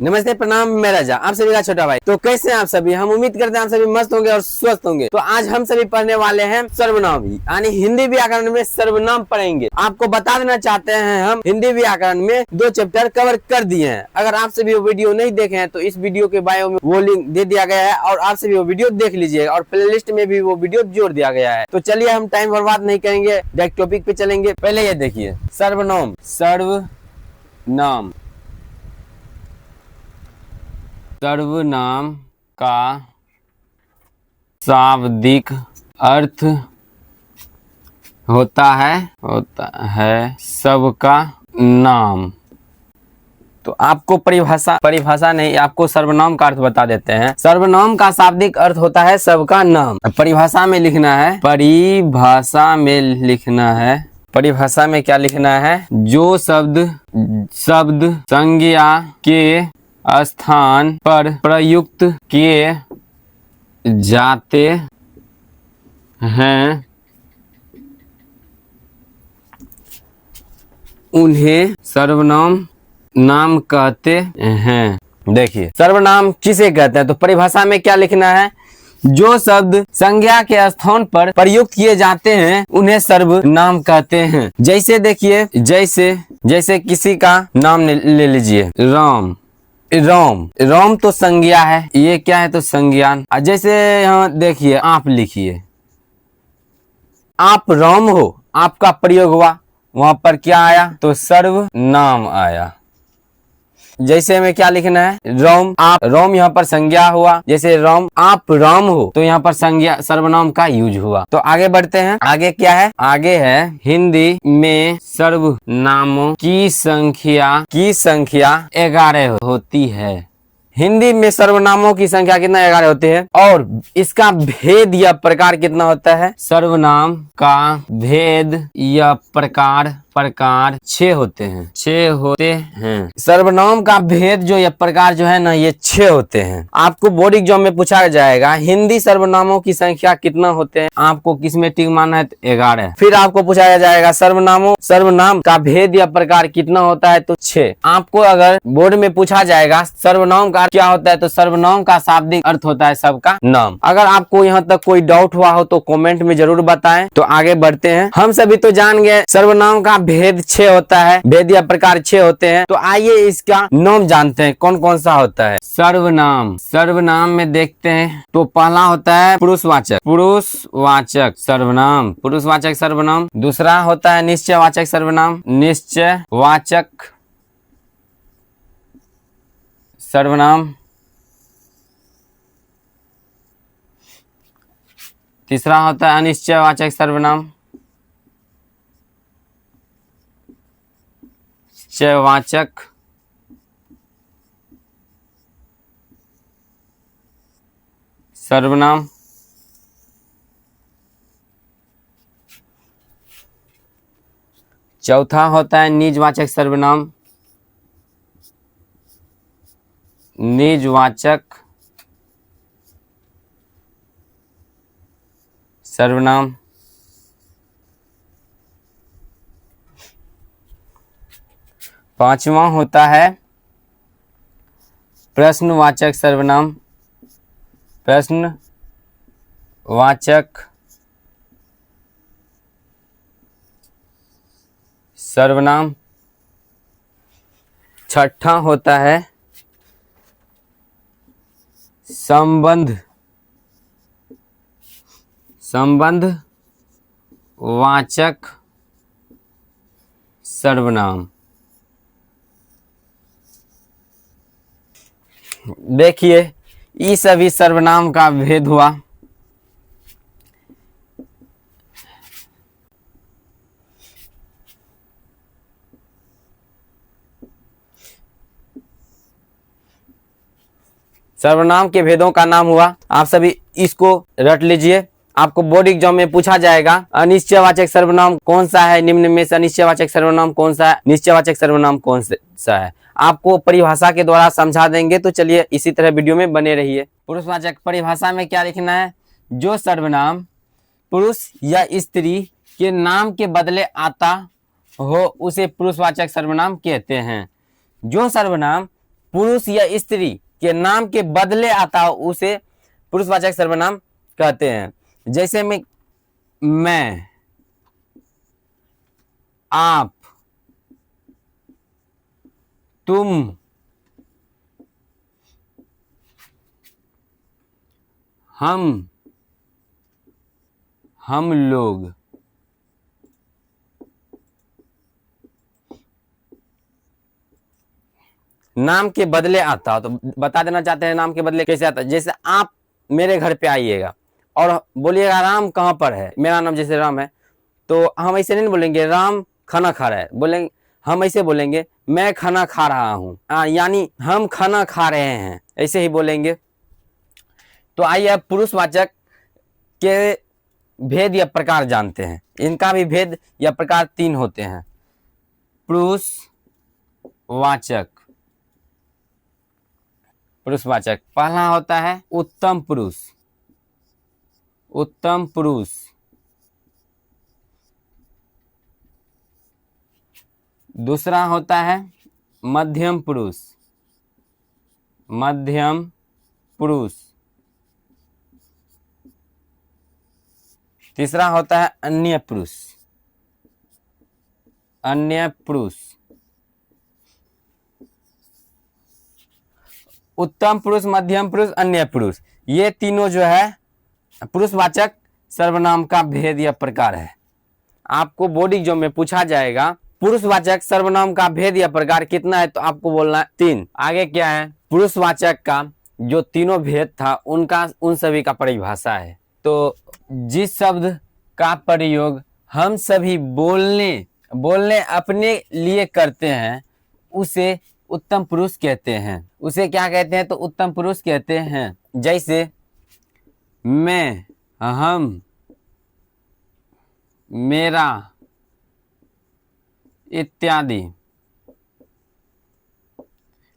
नमस्ते, प्रणाम, मैं राजा, आप सभी का छोटा भाई। तो कैसे हैं आप सभी? हम उम्मीद करते हैं आप सभी मस्त होंगे और स्वस्थ होंगे। तो आज हम सभी पढ़ने वाले हैं सर्वनाम, यानी हिंदी व्याकरण में सर्वनाम पढ़ेंगे। आपको बता देना चाहते हैं हम हिंदी व्याकरण में 2 चैप्टर कवर कर दिए हैं। अगर आप सभी वो वीडियो नहीं देखे हैं तो इस वीडियो के बायो में वो लिंक दे दिया गया है और आप सभी वो वीडियो देख लीजिए और प्ले लिस्ट में भी वो वीडियो जोड़ दिया गया है। तो चलिए हम टाइम बर्बाद नहीं करेंगे, डायरेक्ट टॉपिक पे चलेंगे। पहले ये देखिए सर्वनाम। सर्वनाम का शाब्दिक अर्थ होता है सबका नाम। तो आपको परिभाषा नहीं, आपको सर्वनाम का अर्थ बता देते हैं। सर्वनाम का शाब्दिक अर्थ होता है सबका नाम। परिभाषा में लिखना है, परिभाषा में क्या लिखना है? जो शब्द संज्ञा के स्थान पर प्रयुक्त किए जाते हैं उन्हें सर्वनाम नाम कहते हैं। देखिए सर्वनाम किसे कहते हैं? तो परिभाषा में क्या लिखना है? जो शब्द संज्ञा के स्थान पर प्रयुक्त किए जाते हैं उन्हें सर्वनाम कहते हैं। जैसे देखिए, जैसे किसी का नाम ले लीजिए, राम तो संज्ञा है, ये क्या है? तो संज्ञान। जैसे यहाँ देखिए, आप लिखिए, आप राम हो, आपका प्रयोग हुआ, वहां पर क्या आया? तो सर्वनाम आया। जैसे में क्या लिखना है? राम यहाँ पर संज्ञा हुआ। जैसे आप राम हो तो यहाँ पर संज्ञा सर्वनाम का यूज हुआ। तो आगे बढ़ते हैं। आगे क्या है? आगे है हिंदी में सर्वनामों की संख्या 11 होती है। हिंदी में सर्वनामों की संख्या कितना? 11 होती है। और इसका भेद या प्रकार कितना होता है? सर्वनाम का भेद या प्रकार 6 होते हैं। सर्वनाम का भेद जो या प्रकार जो है ना, ये 6 होते हैं। आपको बोर्ड एग्जाम में पूछा जाएगा हिंदी सर्वनामों की संख्या कितना होते हैं, आपको किस में टिक मारना है? तो 11। फिर आपको पूछा जाएगा सर्वनाम का भेद या प्रकार कितना होता है? तो 6। आपको अगर बोर्ड में पूछा जाएगा सर्वनाम का क्या होता है, तो सर्वनाम का शाब्दिक अर्थ होता है सबका नाम। अगर आपको यहाँ तक कोई डाउट हुआ हो तो कमेंट में जरूर बताएं। तो आगे बढ़ते हैं। हम सभी तो जान गए सर्वनाम का भेद 6 होता है, भेद या प्रकार 6 होते हैं। तो आइए इसका नाम जानते हैं कौन कौन सा होता है। सर्वनाम में देखते हैं तो पहला होता है पुरुषवाचक सर्वनाम। दूसरा होता है निश्चयवाचक सर्वनाम। तीसरा होता है अनिश्चयवाचक सर्वनाम। निश्चयवाचक सर्वनाम। चौथा होता है निजवाचक सर्वनाम। पांचवा होता है प्रश्नवाचक सर्वनाम। छठा होता है संबंधवाचक सर्वनाम। देखिए ये सभी सर्वनाम का भेद हुआ। सर्वनाम के भेदों का नाम हुआ। आप सभी इसको रट लीजिए। आपको बोर्ड एग्जाम में पूछा जाएगा अनिश्चयवाचक सर्वनाम कौन सा है, निम्न में से अनिश्चयवाचक सर्वनाम कौन सा है, निश्चयवाचक सर्वनाम कौन सा है। आपको परिभाषा के द्वारा समझा देंगे। तो चलिए इसी तरह वीडियो में बने रहिए। पुरुषवाचक परिभाषा में क्या लिखना है? जो सर्वनाम पुरुष या स्त्री के नाम के बदले आता हो उसे पुरुषवाचक सर्वनाम कहते हैं। जो सर्वनाम पुरुष या स्त्री के नाम के बदले आता हो उसे पुरुषवाचक सर्वनाम कहते हैं। जैसे में मैं, आप, तुम, हम लोग। नाम के बदले आता हो तो बता देना चाहते हैं नाम के बदले कैसे आता है। जैसे आप मेरे घर पे आइएगा और बोलिएगा राम कहाँ पर है, मेरा नाम जैसे राम है, तो हम ऐसे नहीं बोलेंगे राम खाना खा रहा है, बोलेंगे हम ऐसे बोलेंगे मैं खाना खा रहा हूँ, यानी हम खाना खा रहे हैं, ऐसे ही बोलेंगे। तो आइए अब पुरुषवाचक के भेद या प्रकार जानते हैं। इनका भी भेद या प्रकार 3 होते हैं। पुरुषवाचक पहला होता है उत्तम पुरुष। उत्तम पुरुष, दूसरा होता है मध्यम पुरुष। मध्यम पुरुष, तीसरा होता है अन्य पुरुष। अन्य पुरुष, उत्तम पुरुष, मध्यम पुरुष, अन्य पुरुष, ये तीनों जो है पुरुषवाचक सर्वनाम का भेद या प्रकार है। आपको बोर्ड एग्जाम में पूछा जाएगा पुरुषवाचक सर्वनाम का भेद या प्रकार कितना है, तो आपको बोलना है 3। आगे क्या है, पुरुषवाचक का जो तीनों भेद था उन सभी का परिभाषा है। तो जिस शब्द का प्रयोग हम सभी बोलने अपने लिए करते हैं उसे उत्तम पुरुष कहते हैं। उसे क्या कहते हैं, तो उत्तम पुरुष कहते हैं। जैसे मैं, हम, मेरा इत्यादि।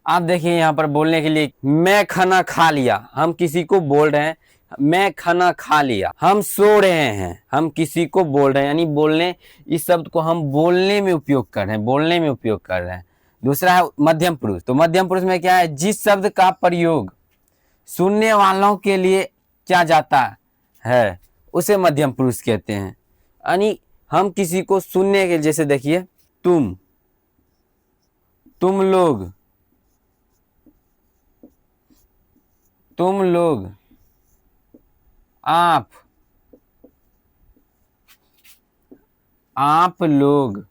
आप देखिए यहाँ पर बोलने के लिए मैं खाना खा लिया, हम किसी को बोल रहे हैं मैं खाना खा लिया। हम सो रहे हैं, हम किसी को बोल रहे हैं, यानी बोलने, इस शब्द को हम बोलने में उपयोग कर रहे हैं, दूसरा है मध्यम पुरुष। तो मध्यम पुरुष में क्या है, जिस शब्द का प्रयोग सुनने वालों के लिए किया जाता है उसे मध्यम पुरुष कहते हैं। यानी हम किसी को सुनने के, जैसे देखिए तुम लोग, आप लोग।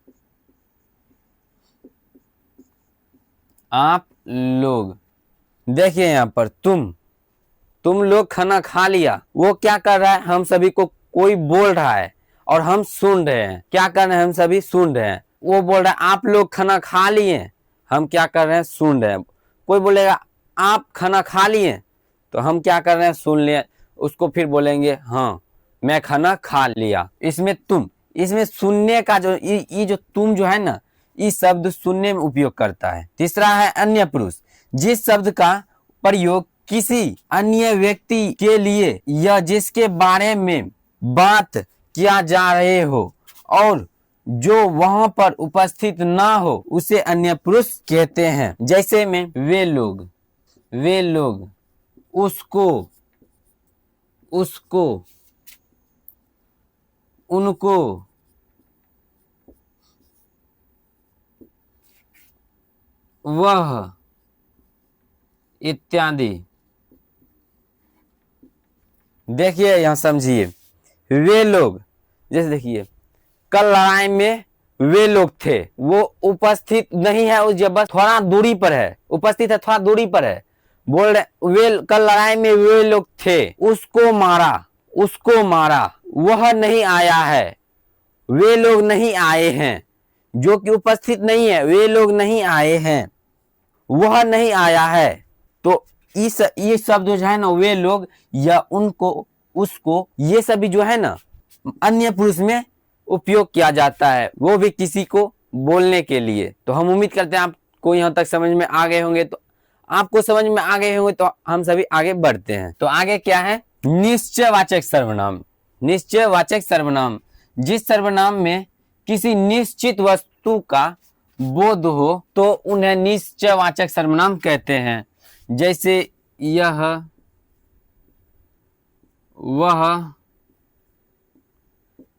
देखिए यहाँ पर तुम लोग खाना खा लिया, वो क्या कर रहा है, हम सभी को कोई बोल रहा है और हम सुन रहे हैं। क्या कर रहे हैं, हम सभी सुन रहे हैं। वो बोल रहा है आप लोग खाना खा लिए, हम क्या कर रहे हैं, सुन रहे हैं। कोई बोलेगा आप खाना खा लिए, तो हम क्या कर रहे हैं, सुन लिए। उसको फिर बोलेंगे हाँ मैं खाना खा लिया। इसमें सुनने का जो ये जो तुम जो है ना, इस शब्द सुनने में उपयोग करता है। तीसरा है अन्य पुरुष, जिस शब्द का प्रयोग किसी अन्य व्यक्ति के लिए या जिसके बारे में बात किया जा रहे हो और जो वहां पर उपस्थित ना हो उसे अन्य पुरुष कहते हैं। जैसे में वे लोग, उसको, उनको, वह इत्यादि। देखिए यहां समझिए, वे लोग, जैसे देखिए कल लड़ाई में वे लोग थे, वो उपस्थित नहीं है, उस जब बस थोड़ा दूरी पर है, उपस्थित है थोड़ा दूरी पर है। बोल रहे वे कल लड़ाई में वे लोग थे, उसको मारा, वह नहीं आया है, वे लोग नहीं आए हैं। जो कि उपस्थित नहीं है, वे लोग नहीं आए हैं, वह नहीं आया है। तो ये शब्द जो है ना, वे लोग या उनको, उसको, ये सभी जो है ना अन्य पुरुष में उपयोग किया जाता है, वो भी किसी को बोलने के लिए। तो हम उम्मीद करते हैं आपको यहाँ तक समझ में आ गए होंगे। तो आपको समझ में आ गए होंगे तो हम सभी आगे बढ़ते हैं। तो आगे क्या है, निश्चयवाचक सर्वनाम। निश्चयवाचक सर्वनाम, जिस सर्वनाम में किसी निश्चित वस्तु का बोध हो तो उन्हें निश्चयवाचक सर्वनाम कहते हैं। जैसे यह, वह,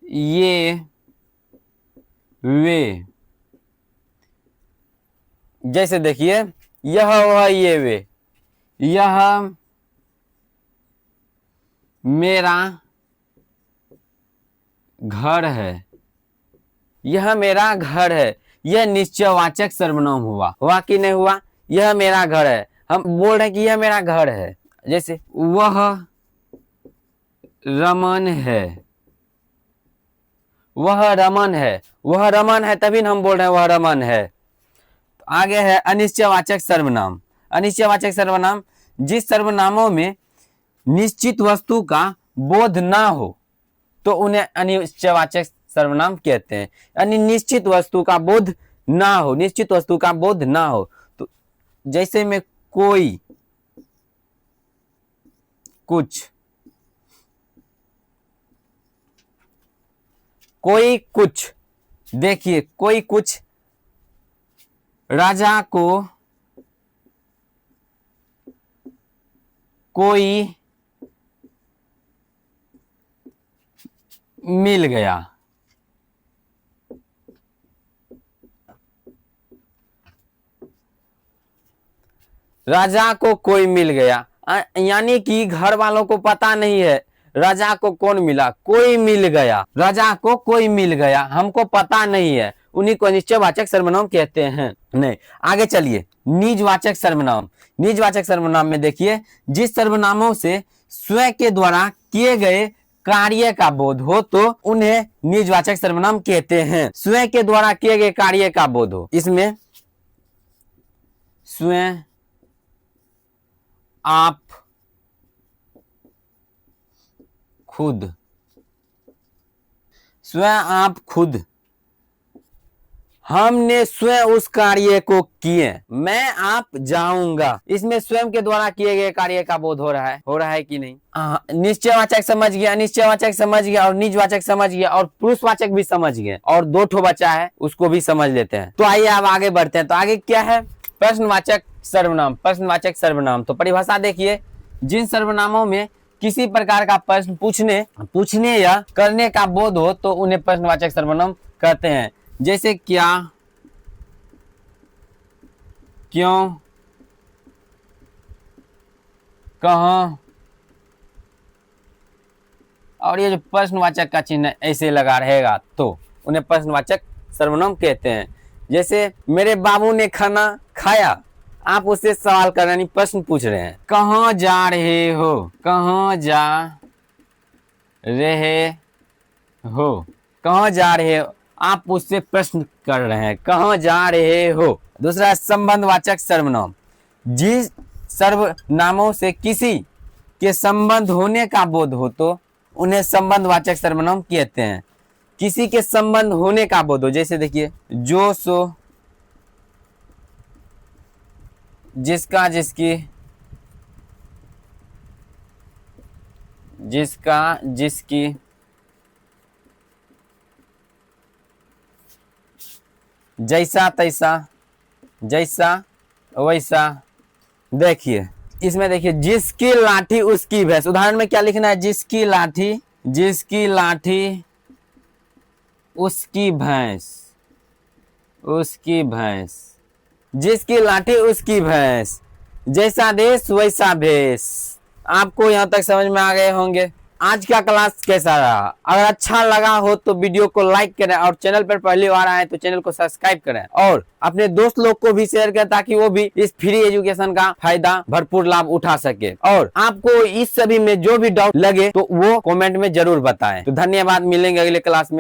ये, वे। जैसे देखिए यह, वह, ये, वे। यह मेरा घर है, यह मेरा घर है। यह निश्चयवाचक सर्वनाम हुआ कि नहीं हुआ? यह मेरा घर है, हम बोल रहे हैं कि यह मेरा घर है। जैसे वह रमन है, वह रमन है, वह रमन है, तभी हम बोल रहे हैं वह रमन है। आगे है अनिश्चयवाचक सर्वनाम। अनिश्चयवाचक सर्वनाम जिस सर्वनामों में निश्चित वस्तु का बोध ना हो तो उन्हें अनिश्चयवाचक सर्वनाम कहते हैं। यानी निश्चित वस्तु का बोध ना हो, निश्चित वस्तु का बोध ना हो। तो जैसे में कोई, कुछ, कोई कुछ। देखिए कोई कुछ, राजा को कोई मिल गया। राजा को कोई मिल गया, यानी कि घर वालों को पता नहीं है राजा को कौन मिला, कोई मिल गया। राजा को कोई मिल गया, हमको पता नहीं है, उन्हीं को निश्चयवाचक सर्वनाम कहते हैं। नहीं, आगे चलिए। निजवाचक सर्वनाम। निजवाचक सर्वनाम में देखिए जिस सर्वनामों से स्वयं के द्वारा किए गए कार्य का बोध हो तो उन्हें निजवाचक सर्वनाम कहते हैं। स्वयं के द्वारा किए गए कार्य का बोध हो, इसमें स्वयं, आप, खुद। स्वयं, आप, खुद। हमने स्वयं उस कार्य को किए, मैं, आप, जाऊंगा। इसमें स्वयं के द्वारा किए गए कार्य का बोध हो रहा है कि नहीं? निश्चयवाचक समझ गया, अनिश्चयवाचक समझ गया और निजवाचक समझ गया और पुरुषवाचक भी समझ गए और दो ठो बचा है, उसको भी समझ लेते हैं। तो आइए अब आगे बढ़ते हैं। तो आगे क्या है? प्रश्नवाचक सर्वनाम। प्रश्नवाचक सर्वनाम, तो परिभाषा देखिए, जिन सर्वनामों में किसी प्रकार का प्रश्न पूछने या करने का बोध हो तो उन्हें प्रश्नवाचक सर्वनाम कहते हैं। जैसे क्या, क्यों, कहां, और ये जो प्रश्नवाचक का चिन्ह ऐसे लगा रहेगा तो उन्हें प्रश्नवाचक सर्वनाम कहते हैं। जैसे मेरे बाबू ने खाना खाया, आप उससे सवाल कर रहे हैं, प्रश्न पूछ रहे हैं। कहाँ जा रहे हो, कहाँ जा रहे हो, कहाँ जा रहे हो, आप उससे प्रश्न कर रहे हैं, कहाँ जा रहे हो। दूसरा संबंधवाचक सर्वनाम। जिस सर्वनामों से किसी के संबंध होने का बोध हो तो उन्हें संबंधवाचक सर्वनाम कहते हैं। किसी के संबंध होने का बोध हो, जैसे देखिए जो, सो, जिसका, जिसकी, जिसका, जिसकी, जैसा तैसा, जैसा वैसा। देखिए इसमें देखिए जिसकी लाठी उसकी भैंस। उदाहरण में क्या लिखना है? जिसकी लाठी, जिसकी लाठी उसकी भैंस, उसकी भैंस। जिसकी लाठी उसकी भैंस, जैसा देश वैसा भेष। आपको यहाँ तक समझ में आ गए होंगे। आज का क्लास कैसा रहा? अगर अच्छा लगा हो तो वीडियो को लाइक करें और चैनल पर पहली बार आए तो चैनल को सब्सक्राइब करें और अपने दोस्त लोग को भी शेयर करें ताकि वो भी इस फ्री एजुकेशन का फायदा, भरपूर लाभ उठा सके। और आपको इस सभी में जो भी डाउट लगे तो वो कमेंट में जरूर बताएं। तो धन्यवाद, मिलेंगे अगले क्लास में।